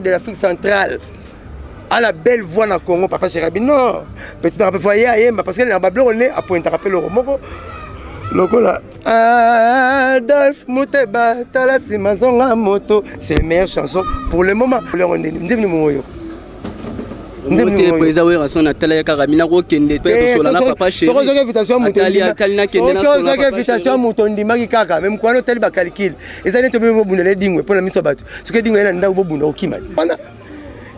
de l'Afrique centrale. À la belle voix dans le Congo, papa Chéri, non. Petit dans le foyer, parce qu'elle n'a pas blonné, à point de rappeler le romo. Lokola Adolphe Mouteba, Talasi Mazonga Moto, c'est la meilleure chanson pour le moment.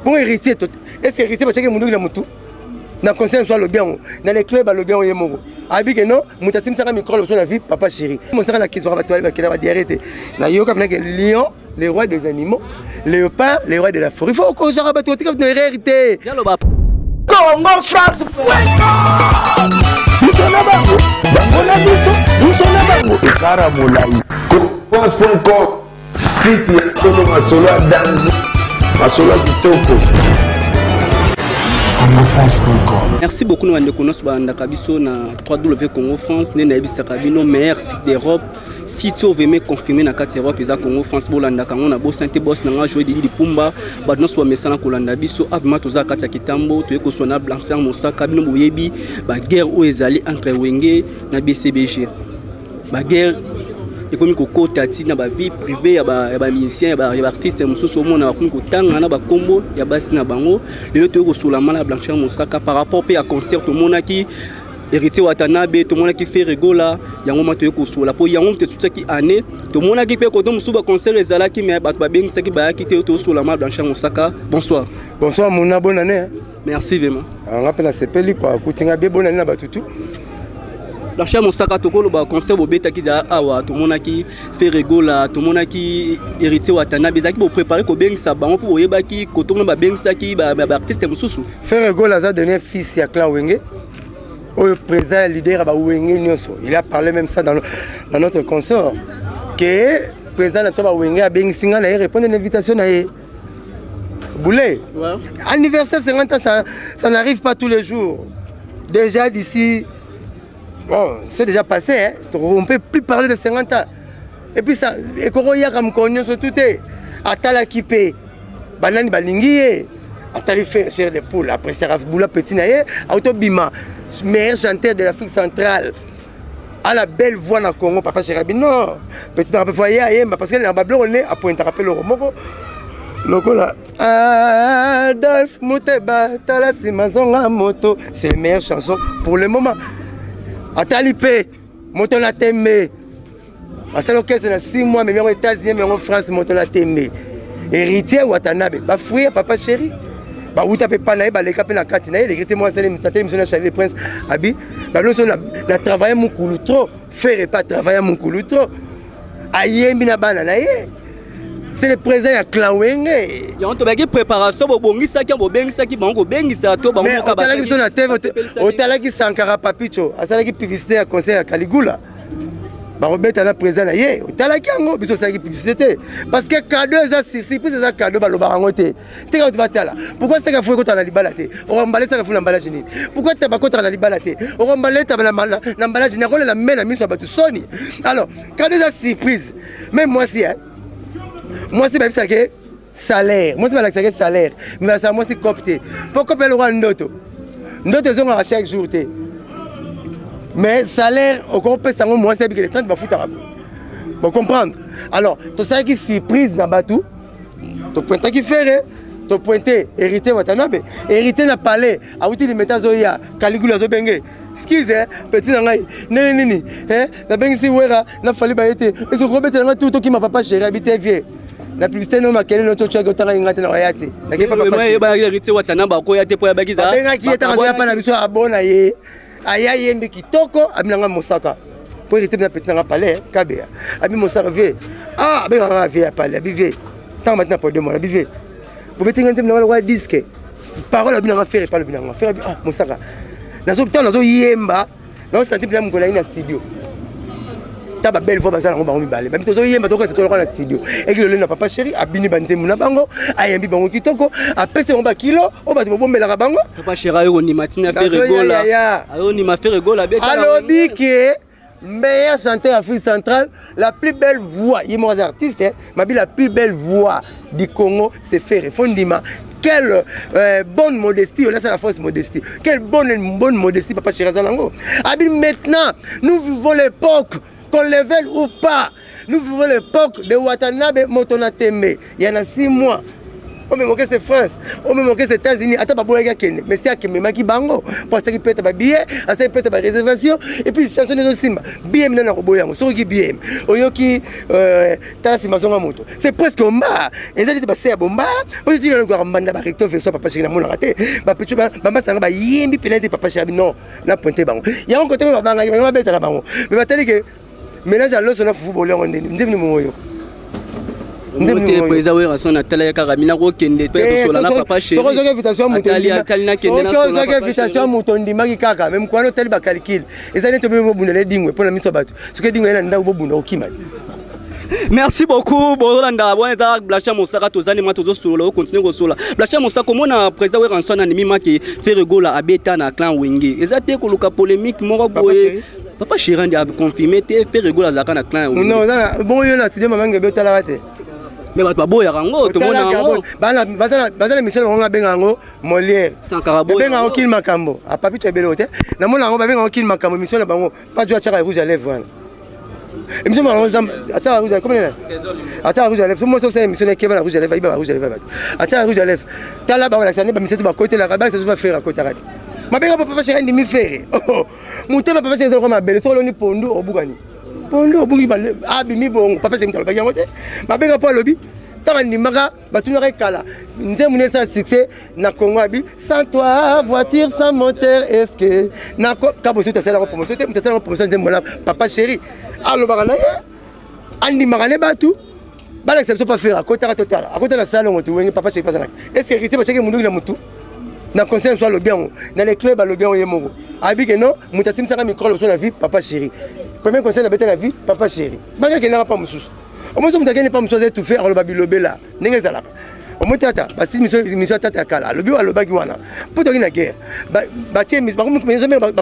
Bon, héritier, est-ce que héritier va checker mon double moutou? Dans le conseil, soit le bien, dans les clubs, le bien, il y a mon. Habit que non, Moutassim Sara micro sur la vie, papa chéri. Mon Sara la question va toiler, qui va diarrêter. Na yo comme lion, les rois des animaux, léopard, les rois de la forêt. Il faut qu'on s'arrête tout comme de hérité. Congo France, nous sommes là-bas. Nous sommes là-bas. Caramoulaï. Pense.com. Site ya Solo Masola Danzo. Masola Kitoko. Merci beaucoup de nous na Congo France, nous meilleur site d'Europe. Si tu veux confirmer na carte Europe, ils Congo France bolanda kango na bosante boss na jouer di pumba, ba no so mesana kolanda biso avima toza kati kitambo, to eko sona blanchard mosaka bino boyebi ba guerre o ezali entre Wenge na BCBG. Ba guerre et comme ko tati na ba vie privée ya ba musicien ya ba artiste mususu mona ba ko tanga na ba combo ya basi na bango lelo to ko sula mala blanchard mosaka par rapport pe à concert to monaki héritier Watanabe to monaki fait rigola yango mato ko sula po yango te tout qui année to monaki pe ko to musuba concert ezala ki me ba beng saki ba ki te to sula mala blanchard mosaka. Bonsoir. Bonsoir mon bonne année. Merci vraiment. On appelle c'est peli quoi kutinga be bonne année na batutu. Blanchard Mosaka tokolo ba concert bobeta ki da awa to monaki fait rigola to monaki héritier Watanabe zaki bo préparer ko bengisa bango pour yeba ki ko to ba bengisa ki ba artiste mususu fait rigola za dernier fils ya clan Wenge au président leader ba Wenge nyonso il a parlé même ça dans notre concert que président na ba Wenge a bengisinga na répondre à l'invitation na Boulé. Anniversaire 50 ans ça n'arrive pas tous les jours. Déjà d'ici. Bon, c'est déjà passé, hein? On ne peut plus parler de 50 ans. Et puis ça, et quand il y a comme qu'on sur tout est, Atala qui paye, Banani Balingi, Atali fait cher des poules, après Seraf Boula Petit Naye, Autobima, meilleur chanteur de l'Afrique centrale. À la belle voix dans le Congo, papa Chéri, non, Petit dans le foyer, parce qu'elle n'a pas blonné, à point de rappeler le romo. Lokola Adolphe Mouteba, Talasi Mazonga Moto, c'est la meilleure chanson pour le moment. Atalipe, moto la tembe. Parce que c'est 6 mois, mais aux États-Unis, mais en France, moto la tembe. Héritier Watanabe, bah frère, papa chéri. Bah où t'as pas naï, bah les capes na katina, les héritiers moi c'est les tata, monsieur na Charles Prince, abi. Bah nous on a travaillé mon coulou trop, faire pas travailler mon coulou trop. Aïe, mina banana. C'est le président ya Klawenge. Ya on to bagi préparation bo bongisa ki bo bengisa ki bango bengisa to bango ka ba. Mais on a TV au talaki Sankara Papicho, asalaki publicité à conseil à Caligula. Ba Robert na président na ye, au talaki ngo biso salaki publicité parce que cadeau ça si plus ça cadeau ba lo ba ngote. Te ka batala. Pourquoi c'est que faut ko na libala te? On emballer ça faut l'emballage ni. Pourquoi tu pas contre na libala te? On emballer ta l'emballage ni ko la main na miso ba tu soni. Alors, cadeau ça surprise. Même moi si hein. Moi c'est ça que salaire. Moi c'est ça que salaire. Mais ça moi c'est copté. Pourquoi payer le roi ndoto? Ndoto sont à chaque jour té. Mais salaire au compte ça moi c'est que les 30 va foutre à pour comprendre. Alors, tout ça qui surprise na batou. To pointer qui faire to pointer hérité Watanabe, hérité na palais, a outil les metazoya, Caligula zo bengé. Excuse petit ngai. Nini hein? Na bengisi wera na fali ba été. Et ce Robert na tout qui m'a papa chéri habité vieux. La publicité non makele no to chaka tanga ngata na wayati. Na ke papa chéri. Ba hérité Watanabe ko yate po ya bagiza. Benga ki eta kazoya pa na biso abona ye. Aya yembi kitoko abinanga mosaka. Pour hérité na petit na palais kabea. Abi mosaka vieux. Ah benga vieux palais abi vieux. Tant maintenant pour 2 mois abi vieux. Vous mettez un peu de disque. Parole à bien faire pas le bien faire. Ah, mon sac. Nazo temps nazo yemba. Nazo senti bien mon collègue dans studio. Ta ba belle voix bazala on ba mi balé. Ba mitozo yemba to ko c'est dans studio. Et que le na papa chéri abini banze muna bango. Ayembi bango kitoko. Apese on ba kilo. On ba to bomela ka bango. Papa chéri ayo ni matina faire rigola. Ayo ni ma faire rigola. Allo biki. meilleur chanteur d'Afrique centrale, la plus belle voix, il y a des artistes, hein, mais la plus belle voix du Congo, c'est Ferré Fondima. Quelle bonne modestie, là c'est la fausse modestie. Quelle bonne modestie, Papa Chirazanango. Maintenant, nous vivons l'époque, qu'on le veuille ou pas, nous vivons l'époque de Watanabe Motonateme. Il y en a 6 mois. On me manquait c'est France, on me manquait c'est États-Unis. Attends, mais c'est qui me manque bango. Parce qu'il peut être un billet, il peut être une réservation. Et puis, chanson de Simba. BM n'a pas de sur qui BM. Oyoki, c'est presque un bar. Et ça dit que c'est un bon bar. Moi, je dis que le gouvernement n'a recto fait ça, papa chéri, n'a raté. Ma petite maman, ça n'a yémi pénalité, papa chéri, non, n'a pointé bango. Il y a un côté, ma bango, il va mettre la bango. Mais maintenant que ménage à l'os, on a football, on est venu mourir. invitation moto ndimaki kaka même kwa hotel ba calcul ezali to bemo bunda dingwe pona miso bato soki dingwe na ndako bobunda okima. Merci beaucoup Bolanda boneta Blacha Mosaka tozani ma tozo solo continuer ko sola Blacha Mosaka komona président we ranson na nimima ki Ferregola abeta na clan Wenge ezate ko luka polémique moko boye Papa Chirandi a confirmé te Ferregola zaka na clan Wenge. Non bon yo na studio mamange beta la rate. Mais ba boya rango to mona rango bazala mission on a bengango Molière Sankaraboy benga o kil makambo a papi tebelo te na mona rango benga o kil makambo mission na bango pas joa chaka rouge à lèvres émission marron zam acha rouge comment là acha rouge à lèvres moi c'est émission qui va rouge à lèvres iba rouge à lèvres acha rouge à lèvres tala ba la sane ba mission ba côté la rabat c'est pas faire à côté arrête ma benga papa chéri ni mi faire muté papa chéri ko ma belle so lo ni pondu obugani Pondo obugi ba abimi bon papa chéri tala ba yango te ma benga pa lobi tama ni maka batunaka kala nzemu ne sa succès na Congo abi sans toi voiture sans moteur est-ce que na ka boso ta sala promotion te mutasa promotion nzemu na papa chéri allo bakana andi makane batu bala exception pas faire à côté la salle on te wenge papa chéri pas na est-ce que risque ba cheke mundu na mutu na conseil soit le bien dans les clubs le bien yemoko abi que non mutasim sanga micro le son la vie papa chéri premier conseil na bête la vie papa chéri banga ke na pas mususu au moins, on ne pas me tout faire, on va bilober là. N'est-ce pas? Au moins, tata, parce que mission tata kala, le bio à l'obaguana. Pour te la guerre. Bâtir, mais par contre,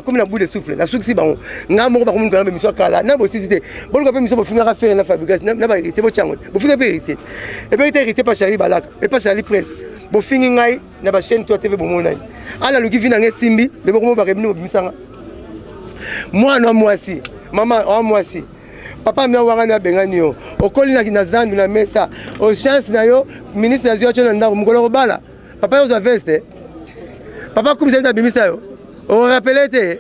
comme la boule de souffle, la souci, bon, n'a pas comme une mission kala, n'a pas cité. Bon, la mission pour finir à faire la fabrication, n'a pas été votre change. Vous finissez par rester. Et bien, il était resté pas Charlie Balak, et pas Charlie Prince. Bon, finir, n'a pas chaîne, toi, TV, bon, mon âge. Alors, le qui vient en Simbi, de bon, va revenir au Bissanga. Moi, non, moi, si. Maman, moi, si. Papa mia wangana bengani yo okoli na zandu na mesa o chance na yo ministre azio chona ndako mukolo bala papa yo za veste papa kumisa ta bimisa yo o rappelé te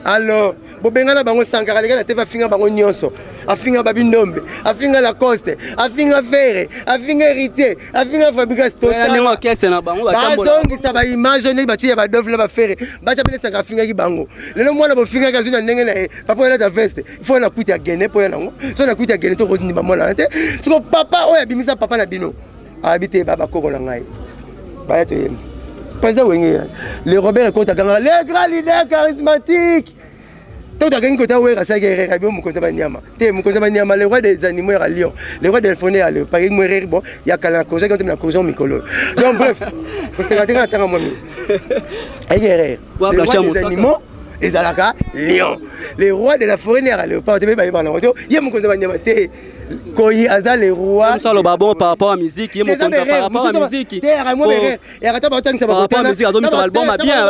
alors bo bengana bango Sankara lega na teva finga bango nyonso afinga babindombe afinga la coste afinga Ferré afinga héritier afinga fabrication total na kese na bango bazongi sa ba image ne ba tia ba dovle ba Ferré ba cha bene Sankara afinga ki bango lelo mwana bo finga ka zuna ndenge na papa na ta veste il faut na kuita gene po yango so na kuita gene to ko ndimba mwana te so papa oya bimisa papa na bino habité baba koko na ngai ba ya to yem président Wenge les Robert Kota Ganga les grands leaders charismatiques. Tout à gagné côté où ça guerre rabio mukonza banyama. Te mukonza banyama le roi des animaux à Lyon. Le roi des faunés à Lyon. Par exemple mourir bon, il y a kala cause quand na cause mikolo. Donc bref, parce que rater attend moi. Et guerre. Les animaux et alaka Lyon. Les rois de la forêt à Lyon. Pas te ba ba na roto. Il y a mukonza banyama te. Koyi aza les rois. Ça le babon par rapport à musique, il mukonza par rapport à musique. Te aramo bere. Et arata ba tang ça ba par musique, azo mi sur album bien.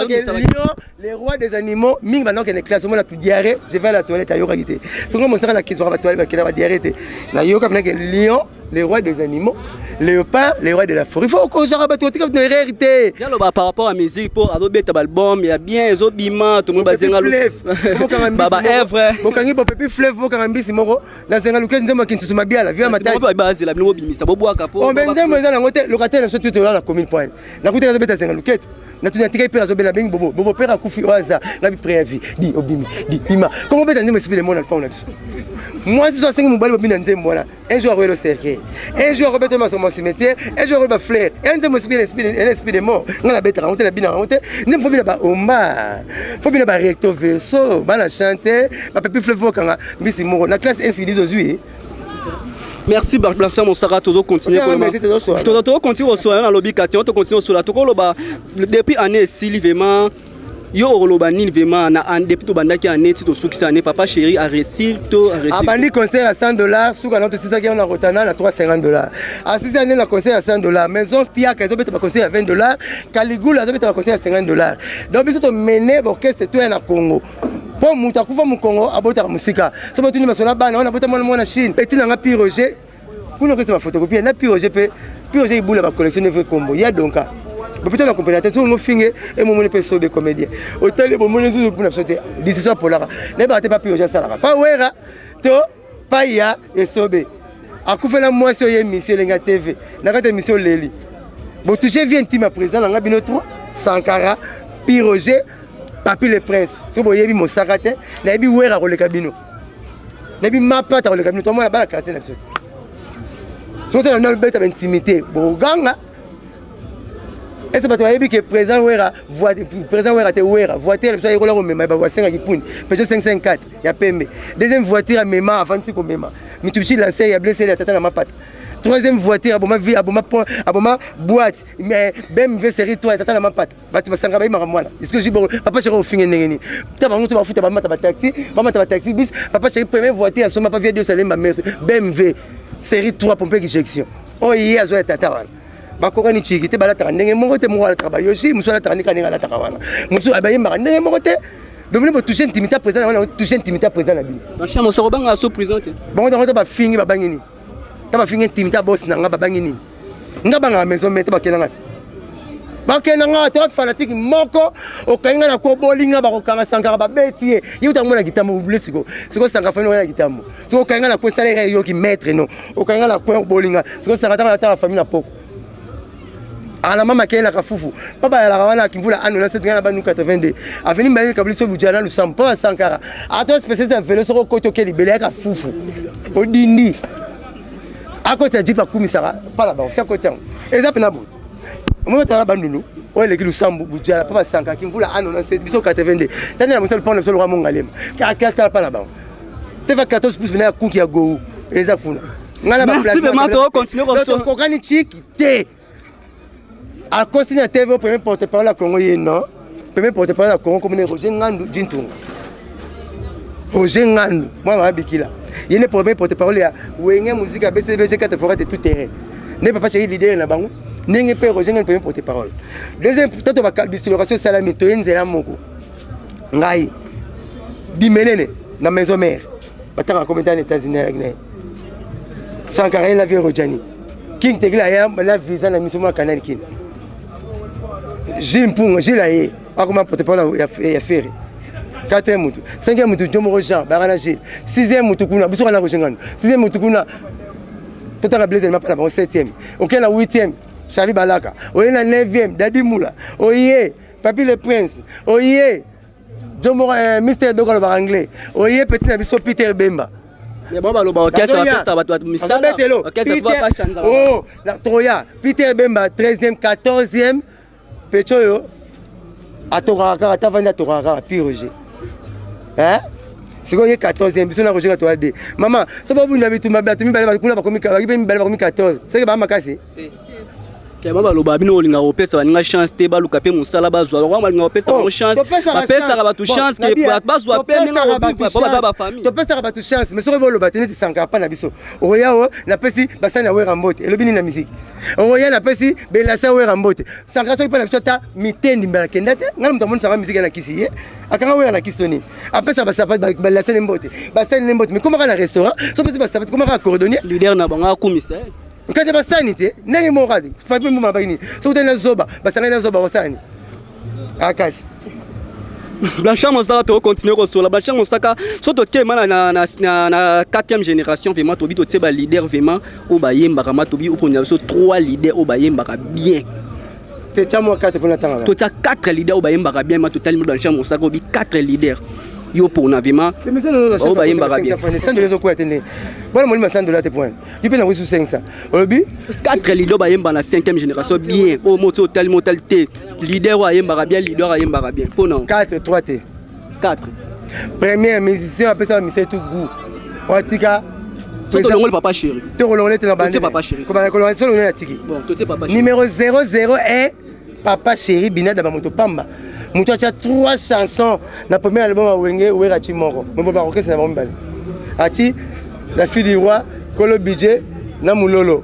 Les rois des animaux, ming maintenant qu'il est classe, moi la plus diarrhée, je vais à la toilette à yoga guité. Ce qu'on montre la qui sera à la toilette, qui va diarrhée. La yoga maintenant que lion, les rois des animaux, léopard, les rois de la forêt. Il faut qu'on s'arrête tout comme une réalité. Bien le par rapport à musique pour adopter ta album, il y a bien les autres bima, tout le monde baser dans Baba Evre. Mon kangi pour pépi fleuve, mon kangi simoro. Dans un luka nous sommes qui nous sommes bien la vie à matin. Pas baser la bino bimi, ça bobo à capot. On benze moi dans la hôtel, le ratel sur tout la commune point. La route est dans un luka. Na tu n'as pas à beng bobo bobo père a kufi oaza na bi préavis di obimi di pima comment peut dans esprit de mon alpha on a moi si 5 mobile bobina nzembo wana un jour le cercle un jour Roberto ma son cimetière un jour ba fleur un nzembo esprit de mort na la bête la honte la bina honte nzembo bina ba omba faut bina ba recto verso ba na chanter ba pepi fleuve kanga mbisi moko na classe 1 6 aujourd'hui. Merci Blacha Mosaka, tu continues au soin dans l'obligation, tu continues au soin. Depuis année si vraiment yo oloba nini vraiment na depuis to bandaki aneti to sukisa ne papa chéri a réussir to a réussir abandi concert à $100 suka na to sisa ki na rotana na $350 asisi ane na concert à $100 maison pia ka ezobeta ba concert à $20 Caligula ezobeta ba concert à $50 donc biso to mener orchestre to na Congo pour mutu akufa mu Congo abota musika so ba tuni masola bana on abota mwana Chine etina nga Pi Roger kuna ko se ba photocopie na Pi Roger pe Pi Roger ibula ba collectionner vrai combo ya donc peut-être la compagnie tout le finge et mon peut sauver comédien hôtel et bon mon les pour sauter décision pour la ne pas pas Pi ça là pas wera to pas ya et sauver a ku fait la moi sur émission Lenga TV na ka émission Leli bon toucher vient team président na bino 3 Sankara Pi Roger Papi le Prince so boye bi mosakate na bi wera ko le kabino na bi mapata ko le kabino to moi ba la quartier na biso so to na beta intimité bon ganga. Et c'est parce que le président Ouera te Ouera voiture le soir il mais ba 5 qui poune Peugeot 554 il y a PMB deuxième voiture à Mema avant si comme Mema Mitsubishi lancé il y a blessé la tata na ma patte troisième voiture aboma vie aboma boîte mais BMW série 3 tata na ma patte batu basanga ba imara mwana est-ce que j'ai papa chéri au finge ngeni taba ngutu ba futa ba mata ba taxi bis papa chéri première voiture à soma pas vie de Salem ba merci BMW série 3 pompe injection oh hier azo tata wana bakoka ni chikite balata ndenge moko te mo ala travail aussi musala tani kaninga la takawana musu abaye mara ndenge moko te donc le toucher intimité président on toucher intimité président na bino dans chambre ça robanga so présenté bon donc ba fingi ba bangini ta ba fingi intimité boss na nga ba bangini nga banga maison mete ba kenanga to fanatique moko o kainga na ko bolinga ba ko kanga Sankara ba betie yuta mona gitambo blesiko siko Sankara fano na gitambo siko kainga na ko salaire yo ki maître non o kainga na ko bolinga siko Sankara ta famille na poko ala mama kela kafufu papa ya la wana kimvula ano na 7 ba 82 aveni mbaye kabliso bujana lusam pa Sankara ato spécialiste velo soko koto ke libele ka fufu odindi akota jipa kumisara pala ba c'est côté exemple na bo mo ta bandunu o le ki lusam bujana papa Sankara kimvula ano na 7 biso 82 tani na mosel pona mosel wa mongalema ka pala ba te va 14 pouces na kuki ya go eza kuna ngala ba place merci to continuer comme ça kokani chiki te a continué à TV au premier porte-parole à Congo non premier porte-parole à Congo comme Roger Ngandu Jintunga Roger Ngandu moi ma bikila il est premier porte-parole à Wenge musique à BCBG 4 forêt de tout terrain ne papa chéri leader na bango ndenge pe Roger Ngandu premier porte-parole deuxième peut-être ba distribution salami to nzela moko ngai bimelene na maison mère batanga commentaire aux États-Unis avec Sankara la vie Rojani King Tegla ya na visa na mission à Canal King Gilles Mpunga, Gilles Aye, comment porte-parole ya faire. 4e mutu, 5e mutu Jomoro Jean, Barana Gilles, 6e mutu kuna, biso kana Rojengano. 6e mutu kuna. Totala Blaise m'a pas 7e. OK la 8e, Charlie Balaka. Oye la 9e, Dadi Moula. Oye, Papi le Prince. Oye, Jomoro Mr. Dogal Baranglais. Oye petit na biso Peter Bemba. Mais bon ba lo ba orchestre ba misala. Orchestre va pas changer. Oh, la Troya, Peter Bemba 13e, 14e. Pechoyo atoraka atavanda toraka Pi Roger hein siko ye 14e biso na Roger ka toa de maman so ba bunda bitu mabatu mibale kuna ba komika ba mibale ba komika 14 c'est ba makasi ya baba lo ba bino linga opesa ba ninga chance te ba luka pe musala ba zwa ba linga opesa ba chance ba pesa ka ba tu chance ke ba zwa pe ninga ba ba famille to pesa ka ba tu chance mais so ba lo ba teneti Sankara pa na biso oya o na pesi basana wera mbote elobini na musique oya na pesi belasa wera mbote Sankara so pa na biso ta mitendi mbala kendate ngala mtamoni Sankara musique na kisi ye akanga wera na kisoni apesa ba sapat ba belasa mbote basana mbote mais comment ka na restaurant so pesi ba sapat comment ka cordonnier leader na banga commissaire quand tu vas sanité n'est mon rad pas plus mon bagni so tu na zoba basanga na zoba wasani akasi Blanchard Monsaka to continuer ko sola Blanchard Monsaka so to ke mana na 4e génération vraiment to bi to teba leader vraiment o ba yemba kama to bi o ponya so 3 leaders o ba yemba ka bien te chamo 4 pour natanga to ta 4 leaders o ba yemba ka bien ma totalement Blanchard Monsaka bi 4 leaders yo pour na vraiment o ba yemba ka bien ça de les ko atteindre bon moi $100 te point il peut na sous 500 obi 4 leaders ba yemba na 5e génération bien o moto totalité leader wa yemba ka bien leader a yemba ka bien pour non 4 3 t 4 premier musicien après ça musicien tout goût otika to longol papa chéri to longol te na bande papa chéri ko ba ko longol solo na tiki bon to papa chéri numéro 001 papa chéri binada ba moto pamba Moutou a 3 chansons. La première album à Wenge, Ouera Chimoro. Mais bon, c'est la bonne balle. Ati, la fille du roi, Kolo Bidje, Namulolo.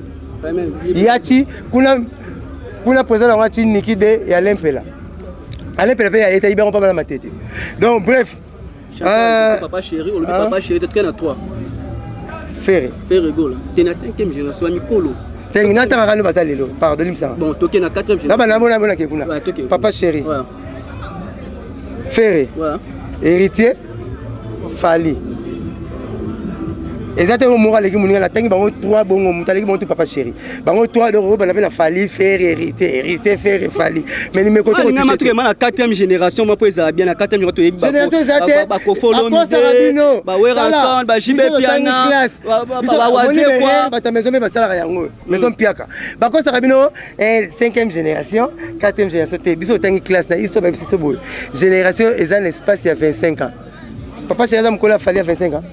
Yati, kuna président la Wati Nikide et Alain Pela. Alain Pela a été libéré pas mal à ma tête. Donc, bref. Papa chéri, on le papa chéri, tu es à 3. Ferré. Ferré, go là. Tu es la 5e génération, Mikolo. Tu es une attente à Lelo. Pardon, ça. Bon, tu es la 4e génération. Papa chéri. Ferré. Héritier. Fali. Exactement, moral les gens la tangi bango 3 bongo mutali monte papa chéri. Bango 3 d'euros ba la famille faire hérité faire fali. Mais ni me côté on a tout la 4e génération moi pour ça bien la 4e génération ça ba ko follow ba wera sound ba jibe piana ba waze quoi ba ta maison mais ba sala yango maison piaka. Ba ko sarabino 5e génération 4e génération te biso tangi classe na iso ba biso boy. Génération est un espace il y a 25 ans. Papa chéri ça me colla fali à 25 ans.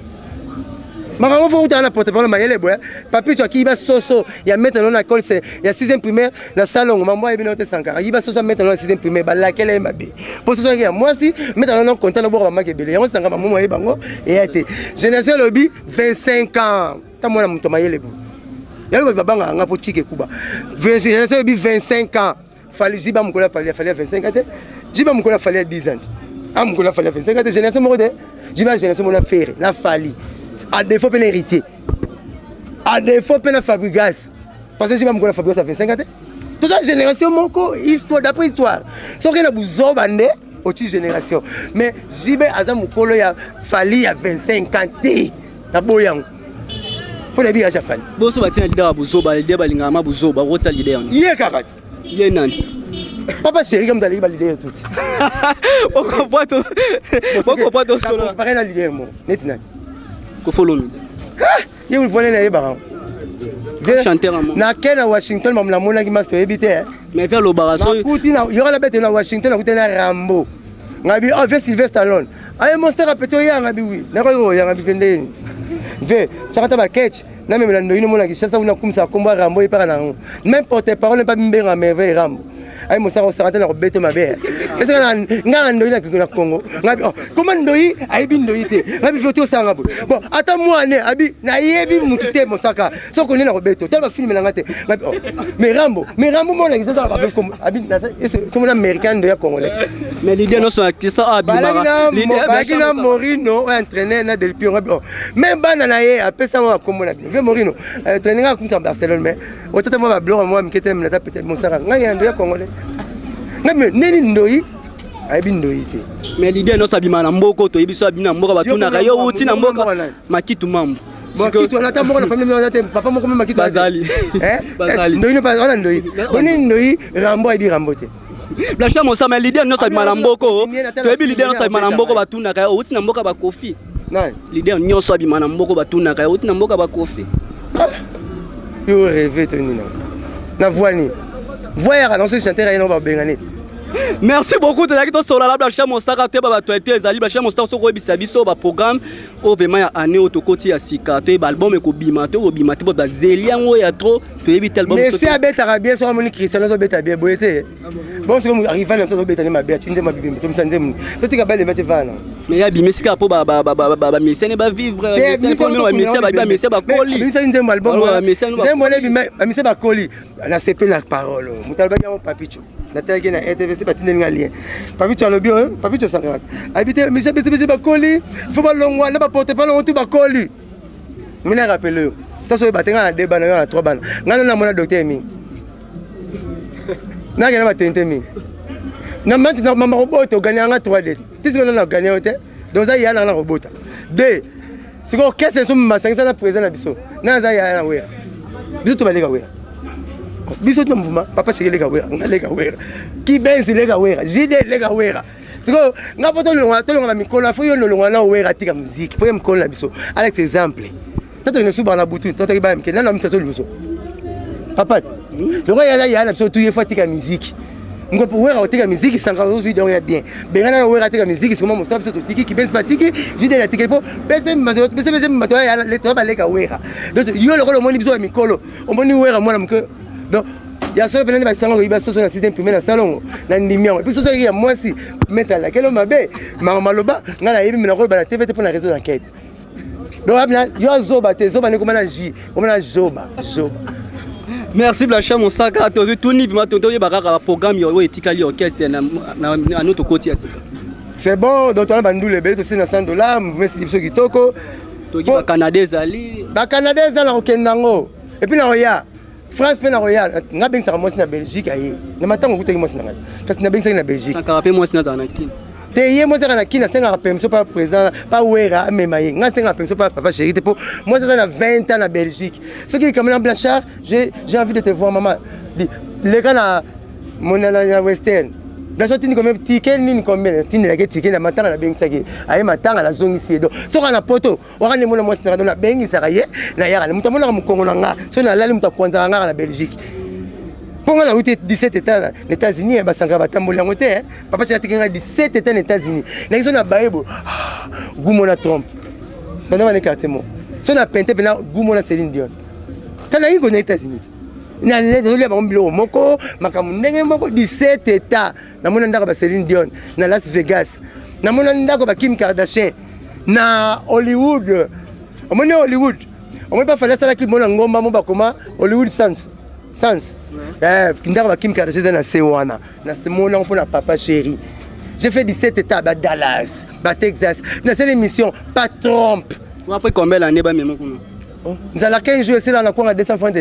Maman faut utana porte-parole mayele boya papi tu akiba soso ya maintenant na école c'est ya 6e primaire na salon maman et binote sankara yiba soso maintenant na 6e primaire ba laquelle est mabé pour ce soir moi si maintenant non content na bo maman ke belé on sanga maman et bango et été génération lobby 25 ans ta mona muto mayele bo ya lo babanga nga po tike kuba génération lobby 25 ans fallait jiba mukola fallait 25 ans jiba mukola fallait 10 ans am mukola fallait 25 ans génération mode jiba génération mona faire la fali à défaut de l'héritier. À défaut de la Fabregas. Parce que je vais me Fabregas ça fait 5 ans. Toute la génération, mon co, histoire d'après histoire. Sauf qu'il y a besoin de autre génération. Mais Jibe Azam Moukolo, il a fallu à 25 ans. T'as beau yang. Pour les biens à Jafan. Bosso va tenir leader à Bouzo, le leader à Lingama Bouzo, bah, what's leader? Yé, carat. Yé, nan. Papa chéri, comme d'aller valider tout. Pourquoi pas ton. Pourquoi pas ton solo? Pareil, la leader, moi. Net. Follow me. Il vous voulez les barons. Chanter à moi. Na Ken à Washington, maman la mona qui m'a évité. Mais vers le barasso. Il y aura la bête à Washington, à côté de Rambo. Nabi, oh, vers Sylvester Stallone. Allez, mon star à petit, Nabi, oui. N'importe il y a un bifendé. Ve, Charata Baketch. Non, mais la noïne, mon qui chasse, on a comme ça, combat Rambo et par an. Même porte-parole, pas bien à merveille Rambo. Ay mo sa sarata na beto mabe est-ce que nga ndoi na Congo ngabi comment ndoi ay bi ndoi te ngabi foto sanga bon ata moi ne abi na yebi mutu te mo saka so ko ni na beto tel ba film na ngate ngabi mais Rambo mo na exata ba comme abi na c'est mon américain de congolais mais l'idée non sont actifs abi l'idée na Morino entraîner na Del Piero ngabi même bana na ye apesa mo comme na ve Morino entraîner na comme ça Barcelone mais otata mo ba blog moi mkete na ta peut-être mon saka nga ya de congolais. Mais ndoi aibi ndoi te mais l'idée non sabima na mboko to ibiso abina mboka batuna kayo uti na mboka makitu mambo makitu na ta mboka na famille na te papa moko makitu bazali bazali ndoi no pas ona ndoi boni ndoi Rambo aibi Rambo te blancha mosa mais l'idée non sabima na mboko to ebi l'idée non sabima na mboko batuna kayo uti na mboka ba kofi non l'idée non sabima na mboko batuna kayo uti na mboka ba kofi yo rêve te nina na voini voyez à lancer chanter rien on va benganer. Merci beaucoup de la question sur la blanche mon sac à te ba toi tu ezali blanche mon sac sur ko biso ba programme au vraiment ya année au tokoti ya sika to album ko bima to ba zeliango ya trop to ebita album mais c'est abeta bien sur moni Cristiano zo beta bien boyete bon c'est comme arriver dans so beta ni ma bien tinze ma bibi to msanze mun to tika bale match vana mais ya bimisika po ba misene ba vivre misene ko no misene ba koli misene nzembo album nzembo ne bi misene ba koli na CP na parole mutalba ya mon papicho na tagi na ETV c'est pas tinga lien papicho lo bio papicho sangara habité monsieur bisi ba koli faut ba longwa na ba porter pas long tout ba koli mina rappelle ta so ba tenga na deux bana na trois bana ngana na mona docteur mi na ngana ba tente mi na match na mama robota gagner nga 3D tisi na gagner te donc ça y a na robota deux c'est quoi qu'est-ce que ma 500 na présent na biso na za ya na we biso to ba lega we biso to mouvement papa chéri lega we nga lega we ki benzi lega we jide lega we c'est quoi nga poto lo na mikolo afo yo lo na we ratika musique pour mikolo na biso avec exemple tato ne suba na butu tato ki ba mke na misa so biso papa le roi ya na biso tout y fatika musique ngo pour wera otika musique sanga aujourd'hui donc ya bien bengana na wera tika musique comment mon sabe so tiki ki benzi patiki jide la tiki po bese mato ya le to ba leka wera donc yo le roi moni biso ya mikolo o moni wera mwana mke donc ya so pena ba sanga ko ba so na système primaire na salon na ndimiango puis so ya mwasi mettre la kelo mabe maloba ngala yebi mina ko ba la TV pour la réseau d'enquête donc yo zoba te zoba ne komana ji komana zoba. Merci Blanchard Monsaka to tuni bima to ye bakaka programme yo etikali orchestre na notre côté asika. C'est bon donc on a bandu le bête aussi na $100 mouvement Silipso Kitoko to ki ba Canadais ali ba Canadais za na okendango et puis na roya France pe na royal nga beng sa mosi na Belgique aye na matango kutaki mosi na ngati kasi na beng sa na Belgique saka pe mosi na tanaki te ye mosi na kina senga permission pas président pas wera memaye nga senga permission pas papa chéri te pour moi ça na 20 ans na Belgique ce qui comme Blanchard j'ai envie de te voir maman dit les gars na mon na western Blanchard tini comme ticket ni combien tini la ticket na matanga na beng sa ki aye matanga la zongi siedo so kana poto wakane mona mosi na na bengi sa ye na yaka mutamona mu Congo nga so na lali mutakwanza nga na Belgique. Pour la 17 États aux États-Unis, papa j'ai 17 États aux États-Unis. Ils sont à Baïbo, Goumona Trump. Dans le quartier, ils sont à Pente, Goumona Céline Dion. Quand ils sont aux États-Unis, ils sont 17 États. Ils sont à Céline Dion, à Las Vegas. Ils sont à Kim Kardashian, à Hollywood. Ils sont à Hollywood. On ne peut pas faire ça avec Hollywood Sans. Kim Kardashian na Sewana na Simona pour la papa chéri. J'ai fait 17 États à Dallas, à Texas. Dans cette émission, pas Trump. Après combien d'années ba même kuna? Nous allons 15 jours c'est là na quoi 200 francs.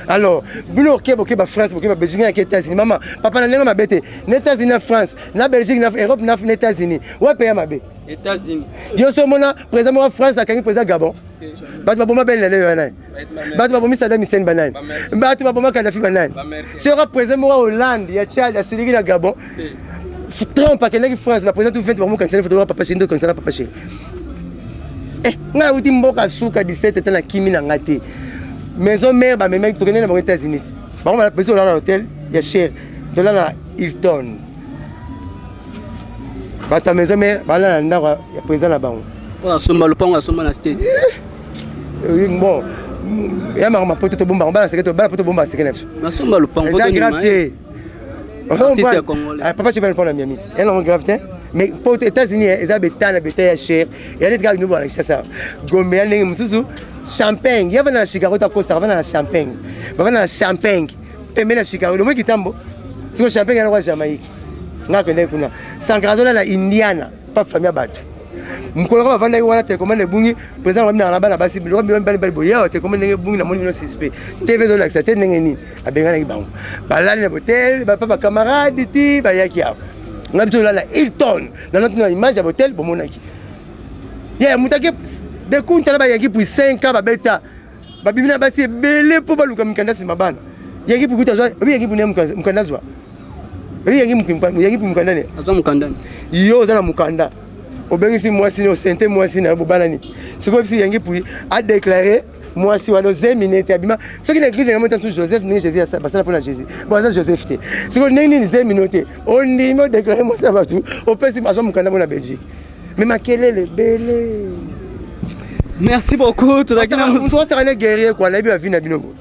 Alors, bulo ke ba France, ke ba Belgique na États-Unis. Maman, papa na nga bête. Na États-Unis na France, na Belgique na Europe na États-Unis. Ouais payer ma bé. États-Unis. Yo so mona président en France akangi président Gabon. Batu baboma ben lele yana. Batu babomi Saddam Hussein banan. Batu baboma Kadhafi banan. Sera président mo Hollande, ya Tchad, ya Sénégal na Gabon. Trump akangi France, ba président tout fait babomo kanisa photo papa chéri ndo kanisa papa chéri. Nga uti mboka suka 17 ans na kimi na ngate. Maison mère ba même to kenena aux États-Unis. Ba on va passer dans l'hôtel, ya cher. De là na Hilton. Ba ta maison mère, ba là na ndako ya président na bango. Oh, somba lopango somba na state. Bon, ya ma poto to bomba, ba secrétaire, ba poto bomba secrétaire. Na somba lopango de gravité. Artiste congolais. Papa je vais prendre la miamite. Elle en gravité. Mais pour les États-Unis, ils ont bétana bétail cher. Il y a des gars qui nous voient avec ça. Gombe, il y a des mususu champagne. Il y a dans Chicago ta costa, va dans champagne. Va dans champagne. Et mais dans Chicago, le mot qui tambo. Ce champagne est en Jamaïque. Nga connaît kuna. Sangrazola na Indiana, pas famille batu. Mukolo va vendre wana te commande bungi, président wa na bana basi bilo bi bana bali boya te commande bungi na moni no suspect. TV zo l'accepter ndenge ni. Abenga na bango. Balali na hotel, ba papa camarade ti ba yaki ya. On a besoin de Hilton. Dans notre image à l'hôtel, bon mon aki. Yeah, mutake de compte là-bas yaki pour 5 ans babeta. Babimina basi belé pour baluka mkanda simabana. Yaki pour kutazwa, obi yaki pour mkanda zwa. Obi yaki pour mkanda ne. Azwa mkanda. Yo za na mkanda. Obengisi mwasi no sente mwasi na bobana ni. Siko bisi yaki pour a déclarer moi si on a 2 minutes abima ce qui l'église est maintenant Joseph ni Jésus ça parce que pour la Jésus bon ça Joseph té ce qu'on n'est ni 2 minutes on dit me déclarer moi ça va tout au peut si maison mukanda na Belgique mais makele le belé. Merci beaucoup tout à l'heure toi ça les guerrier quoi la vie na binogo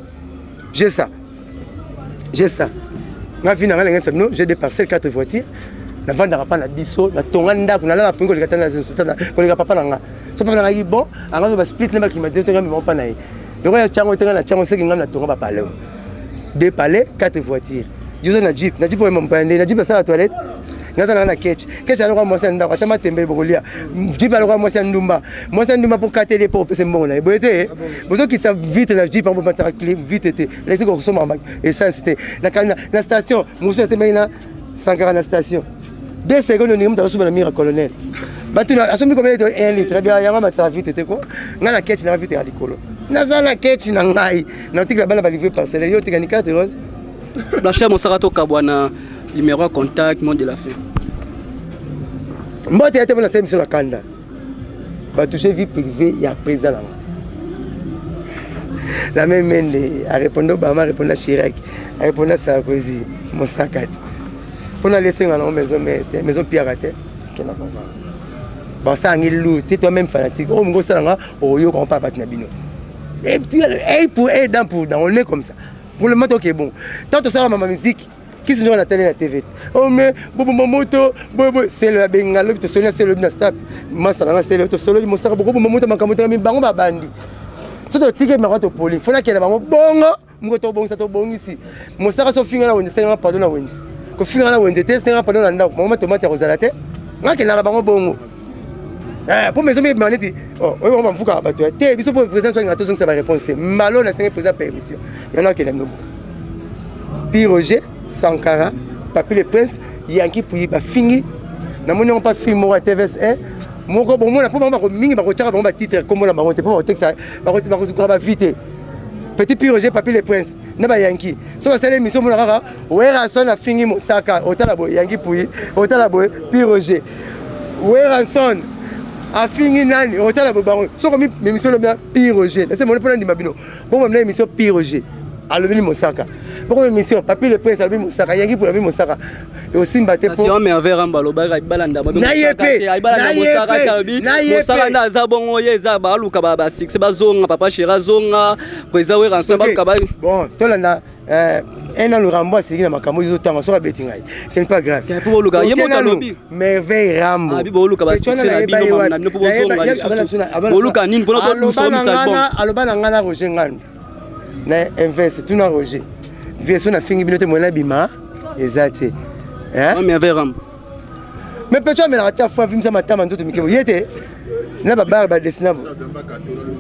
j'ai ça ma vie na ngala ngasa j'ai des parcelles 4 voitures na vendre pas na biso na tonganda kuna la pingo le katana ko le papa nanga so papa nanga bon anga ba split na ba climatiseur to ngam pa na yi donc ya chango tenga na chango se ngam na tonga ba palais 2 palais 4 voitures yo na jeep pour me mpande na jeep ça la toilette ngaza na ketch alors moi c'est ndako atama tembe bolia jeep alors moi c'est ndumba pour katele pour pese mbongo na boyete bozo kita vite na jeep pour battre vite était laissez qu'on somme et ça c'était la station muso était na 140 la station 2 secondes on est dans le mire colonel batuna asomi comme 1 litre bien yanga mata vite était quoi ngana ketch na vite à likolo nazala ketch na ngai na tika bana ba livrer parcelle yo tika ni 4 rose Blanchard Monsaka kabwana numéro de contact monde de la fin mbote était bona semi sur la kanda ba toucher vie privée ya président la même mende a répondu Obama répondre à Chirac a répondu à Sarkozy Monsaka pour nous laisser dans la maison Pierre à terre qui n'a pas bon ça ngil lou tu toi même fanatique oh ngo ça nga oh yo comprend pas batna bino et puis pour aider pour dans on est comme ça pour le moment ok bon tant que ça ma musique qui se joue la télé la TV oh mais bobo moto bobo c'est le bengalo to sonia c'est le binastap masala c'est le to solo mo saka bobo moto makamoto mi bango ba bandi so to tike ma to poli fona kele bango bongo mo to bongo sa to bongo ici mo saka so finga na wonde senga pardon na wonde ko finga na wonde te senga pardon na ndako mo tomate rozala te ngake na bango bongo pour mes amis maneti oh on va mfuka ba to te biso pour président so ngato so sa réponse malo na senga président permission il y en a qui l'aiment Pierre Roger Sankara Papi le Prince Yankee puis ba fingi na moni pas film mo TVS1 moko bon mona pour ba ko mingi ba ko tshaka ba titre comme la ba ko te pour texte ba ko ba vite petit Pierre Roger Papi le Prince na ba Yankee so ba sala émission mona kaka Weranson a fingi Mosaka otala bo Yankee puis otala bo Pierre Roger Weranson a fingi nani otala bo ba so comme émission le Pierre Roger c'est mon point de mabino bon même émission Pierre Roger à l'obéli Mosaka. Pourquoi émission Papi le Prince à l'obéli Mosaka, Yangi pour l'obéli Mosaka. Et aussi mbaté pour. Si on met un verre en balo, baga balanda. Nayepe. Mosaka na zabongo yeza balu kababa six. C'est bazonga papa chera zonga. Président we ensemble kababa. Bon, tolanda un an le rambo c'est na makambo ils autant sur bettingai. Ce n'est pas grave. Pour le gars, yemo talobi. Merveille rambo. Abi bolu kababa six na bino na bino pour zonga. Bolu kanine pour nous sommes salbon. Alobana ngana Roger Ngand. Na investe tout na Roger version na fingi binote mona bima ezate hein mais avec rambo mais peut-être mais la tia fois vimsa matama ndoto mikebo yete na ba dessinabo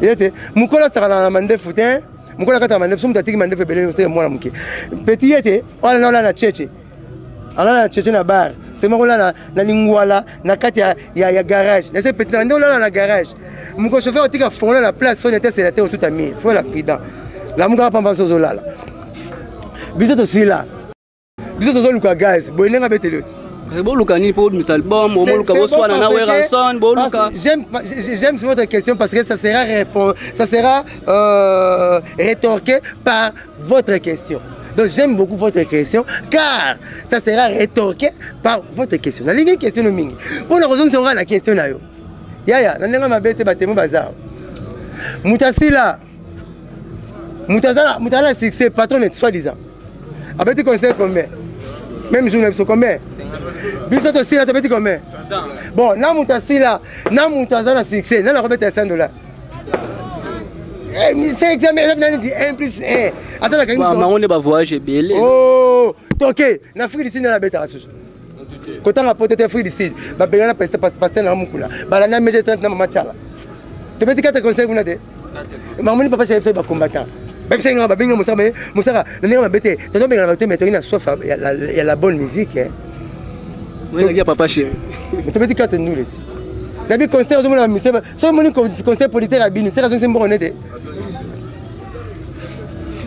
yete mukola saka na mande futin mukola kata mande fumu tatiki mande febele c'est moi muke petit yete wala na cheche ala na cheche na bar c'est moi là na lingwala na kati ya garage na c'est petit na ndo là na garage muko chauffeur otika fongola la place on était c'est la terre tout à mis faut la prudent la muka pamba sozo lala biso to sila biso to luka gaz boyenga betelioti bo luka ni pour misal bon mo luka bo swana na Weranson bo luka j'aime votre question parce que ça sera rétorqué par votre question. Donc j'aime beaucoup votre question car ça sera rétorqué par votre question. La ligne question no mingi pour la raison sera la question na yo yaya na ndenga mabete batemo bazar mutasila Moutala succès patron est soi-disant. Avec conseil combien? Même journée sur combien? Biso to sila to beti combien? 100. Bon, na mutasila, na mutazala succès, na la remettre $100. C'est examen 1 plus 1. Attends la gagne. On est ba voyage belé. Oh, OK, na Afrique du Sud na beta rasu. Quand on a porté Afrique du Sud, ba bengana passer na mukula. Ba la na meje 30 na machala. To beti 4 conseils kuna de. Mamoni papa chef ba combattant. Même si on a bien Moussaka, on a bêté. Tu as bien mais tu as soif, il y a la bonne musique. Oui, il y a papa chez. Mais tu as dit quand tu nous les. D'habitude conseil aux hommes, c'est ça mon conseil politique à Bini, c'est la chose bonne.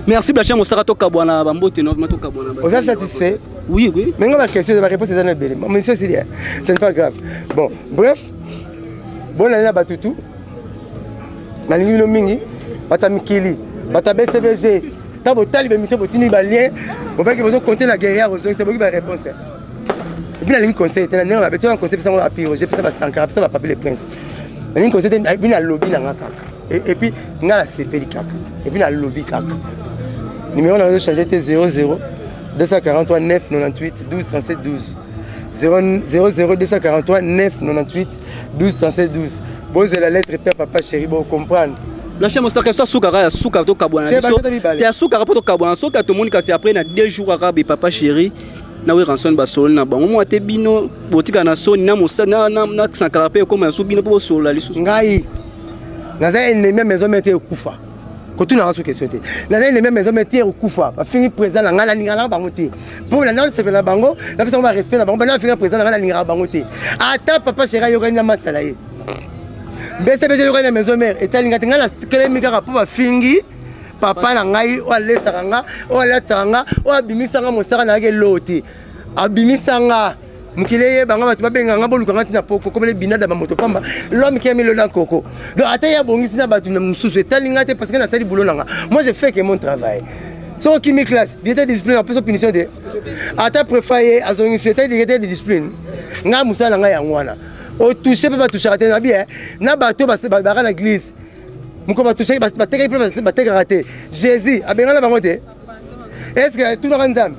Merci Blachia Moussaka to kabwana bambote no to kabwana. Vous êtes satisfait? Oui, oui. Mais ma question, ma réponse est belle. Mais c'est ce n'est pas grave. Bon, bref. Bonne année à Batutu. Na lingi no mingi, batamikili. Bata BCBG, ta botali bemission botini balien, on va que vous compter la guerrière aux autres, c'est beaucoup de réponse. Et puis la ligne conseil, tu as un conseil ça va Pierre Roger, ça va Sankara, ça va Papi le Prince. La ligne conseil, bien la lobby na kaka. Et puis na la CP kaka. Et puis la lobby kaka. Numéro on a changé c'était 00 243 9 98 12 37 12. 00 243 9 98 12 37 12. Bon c'est la lettre père papa chéri bon comprendre. La chaîne Moussaka ça soukara ya souka to kabwana ya soukara poto kabwana soka to monika c'est après na 2 jours arabe papa chéri na Weranson basol na bango mo te bino botika na soni na musa na sankara pe comme so bino po sola lisu ngai naza ennemi maison mete kufa ko tu na raso question te naza ennemi maison mete kufa ba fini président na ngala lingala bango te pour la non c'est la bango la personne va respect na bango na fini président na ngala lingala bango te ata papa chéri yo na masala ye BCBG yo na maison mère etalinga tinga la kelemika ka po fingi papa na ngai o alesaka nga o alataka nga o abimisanga mosaka na ke loti abimisanga mukile ye banga batu babenga nga boluka ngati na poko comme les binada ba moto pamba l'homme qui a mis le dans coco donc ata ya bongisi na batu na mususu etalinga te parce que na sali boulot nanga moi je fais que mon travail so qui me classe diété discipline après so punition de ata préféré azongi souhaiter diété discipline nga musala nga ya ngwana o toucher pas toucher raté na bien na bato ba na église muko ba toucher ba teka raté Jésus abenga na bango te est-ce que tout va ensemble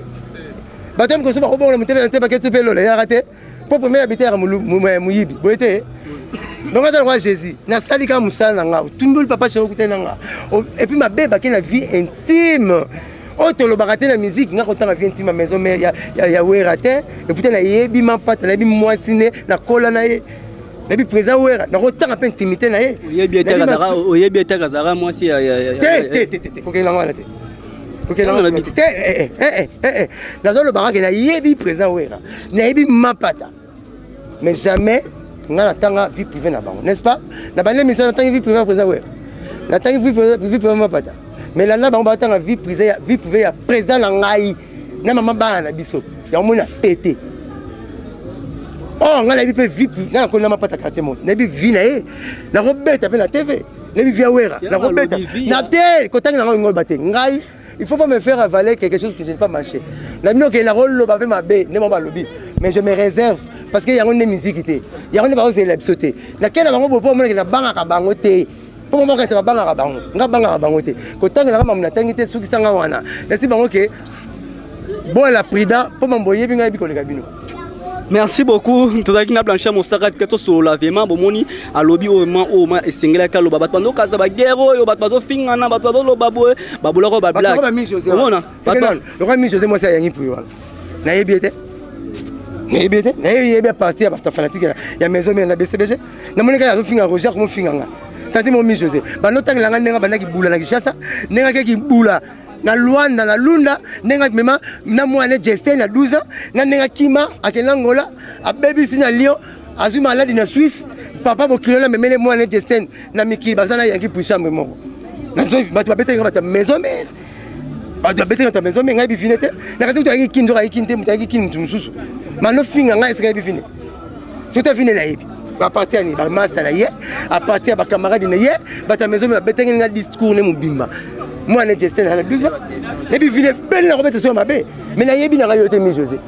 bato ko so ba ko bon mutebe te ba ke tu pelo ya raté pour premier habiter muyibi boete donc on a Jésus na salika musala nga tundul papa chez okutena nga et puis ma bébé qui na vie intime auto lo baraté la musique nga kotanga vie intime maison mère ya weraté et puis na yebi mapata na bi moisine na kola na ye na bi présent wera na kotanga pe intimité na ye yebi etaka zara moi si te ko kela ngala te ko kela ngala te na zo lo baraka na yebi présent wera na yebi mapata mais jamais nga tanga vie privée na bango n'est-ce pas na bande mission na tanga vie privée présent wera na tanga vie privée mapata mais là na bango ba tanga vie privée ya président na ngai na mama bana na biso ya mona pété oh nga na vie vie na ko na mapata quartier monde na vie na e na ko beta pe na TV na vie via wera na ko beta na te ko tanga na ngol baté ngai il faut pas me faire avaler quelque chose que je n'ai pas marché na mino ke na rôle lo ba be mabe ne mo ba lobi mais je me réserve parce que y a une musique il y a une parole c'est l'absauté na kena bango bopo mo na banga ka bango te po mo ka ta banga ka bango nga banga ka bango te ko tanga na mama na tangite suki sanga wana na si bango ke bon la prida po mamboye binga bi ko le kabino. Merci beaucoup. Tozaki na Blanchard Mosaka keto sur lavement bomoni alobi vraiment o ma esengela ka lo bato ndo kaza ba guerre yo bato finga na bato lo babo babula ko ba black. Omona bato le roi mi José moi ça yangi pour yo. Na yebiete Nebete, nebete parti à ta fanatique. Il y a maison mais na BCBG. Na monika ya finga Roger comme finga nga. Tati mo mi José. Ba no tanga nga nenga bana ki bula na kishasa, nenga ki bula na Luanda na Lunda, nenga mema na mwana Justin na 12 ans, na nenga Kima akena Ngola, a baby sina Lyon, azu malade na Suisse, papa bokilo na memele mwana Justin na Miki bazana yangi pour chambre moko. Na zo ba tu bete nga ta maison mais ba tu bete nga ta maison mais nga bi finete. Na kasi tu ayi kinzo ayi kinte mutaki kin mususu. Mano finga nga est-ce que bi fini si tu fini la yebi à partir ni ba master la ye à partir ba camarade na ye ba ta maison ba betenga nga discours ne mubimba moi na Justin na 12 ans ne bi fini ben la robete so mabe mais na yebi na nga yote mi José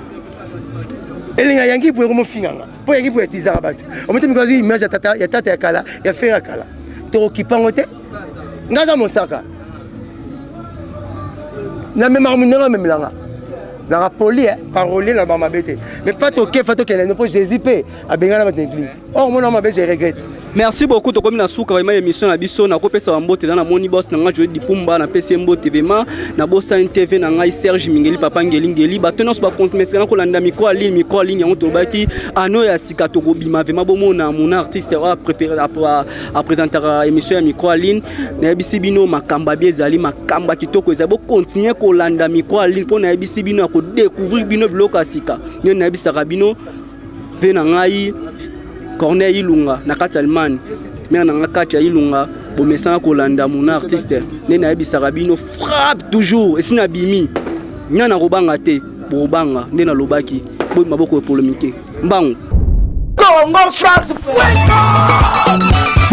elinga yangi pour mo finga nga pour yangi pour etiza batu o mete mi kazi image ya tata ya kala ya fera kala to okipangote nga za Mosaka na même armunanga même langa la poli parolier la mama bête mais pas toquer fato qu'elle ne peut Jésus paix à bengala dans l'église or mon homme je regrette. Merci beaucoup to comme na souka vraiment émission na biso na kopesa mbote na moni boss na nga Joe Dipumba na PC mbote vraiment na bossa TV na ngai Serge Mingeli papa ngeli batenos ba consommer na ko landa micro ligne yango to baki ano ya sika to gobima vraiment bomona mon artiste a préféré à présenter émission ya micro ligne na bisibino makamba biezali makamba kitoko ezabo continuer ko landa micro ligne pour na bisibino ko découvrir bino bloka sika ne na bisaka bino vena ngai Corneille Ilunga na Catalman mais na ngakati Ilunga bo mesana ko landa mon artiste ne na bisaka bino frappe toujours et sina bimi nyana robanga te bo banga ne na lobaki bo maboko polémique mbangu Congo France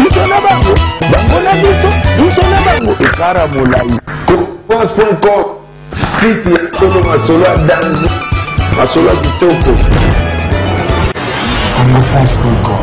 Musona bango bangona biso musona bango ekara molai France.com site ya solo masolo danzo masolo kitoko Congo France.com